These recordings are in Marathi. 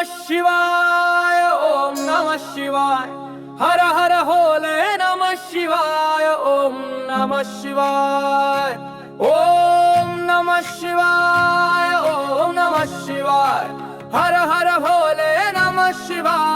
शिवाय ओम नमः शिवाय हर हर भोले नमः शिवाय ओम नमः शिवाय ओम नमः शिवाय ओम नमः शिवाय हर हर भोले नमः शिवाय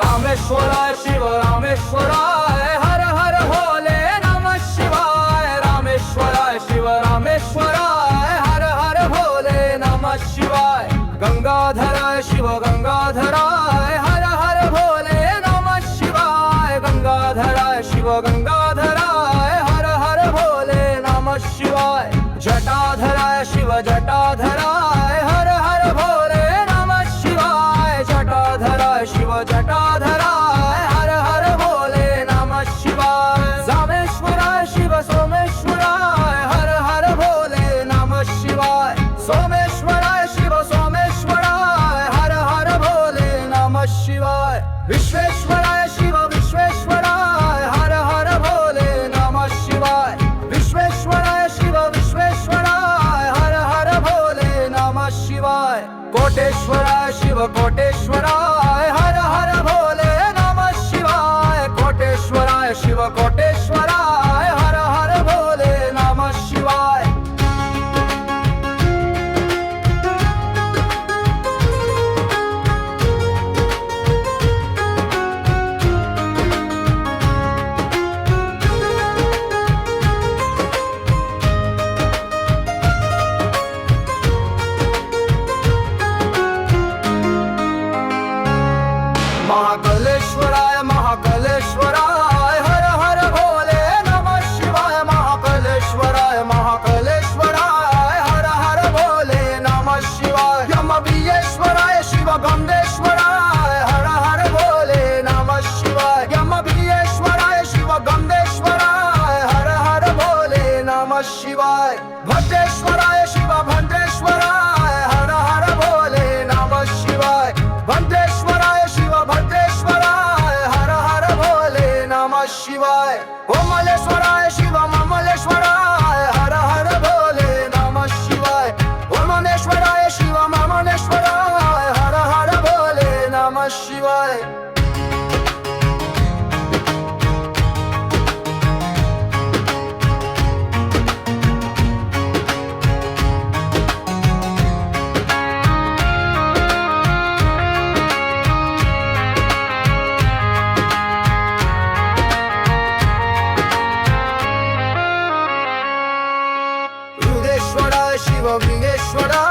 रामेश्वराय शिव रामेश्वराय हर हर भोले नमः शिवाय रामेश्वराय शिव रामेश्वराय हर हर भोले नमः शिवाय गंगाधराय शिव गंगाधराय हर हर भोले नमः शिवाय गंगाधराय शिव गंगाधराय हर हर भोले नमः शिवाय जटाधराय शिव जटाधराय हर हर भोले नमः शिवाय जटाधराय शिव जटाधराय हर हर भोले नमः शिवाय सोमेश्वराय शिव सोमेश्वराय हर हर भोले नमः शिवाय सोमेश्वराय शिव सोमेश्वराय हर हर भोले नमः शिवाय विश्वेश्वराय शिव विश्वेश्वराय हर हर भोले नमः शिवाय विश्वेश्वराय शिव विश्वेश्वराय हर हर भोले नमः शिवाय कोटेश्वराय शिव कोटेश्वराय हर हर भोले नमः शिवाय कोटेश्वराय शिव कोटेश्वराय हर हर भोले नमः शिवाय महाकालेश्वराय महाकालेश्वराय हर हर भोले नमः शिवाय महाकालेश्वराय महाकालेश्वराय हर हर भोले नमः शिवाय यमबीयेश्वराय शिव गंधेश्वराय हर हर भोले नमः शिवाय यमबीयेश्वराय शिव गंधेश्वराय हर हर भोले नमः शिवाय भद्रेश्वराय शिव भद्रेश्वराय हर हर भोले नमः शिवाय भद्रेश्वराय शिव भद्रेश्वराय हर हर भोले नमः शिवाय ओमलेश्वराय शिव ममलेश्वराय हर हर भोले नमः शिवाय ओमनेश्वराय शिव ममनेश्वराय हर हर भोले नमः शिवाय शिव विघ्नेश्वराय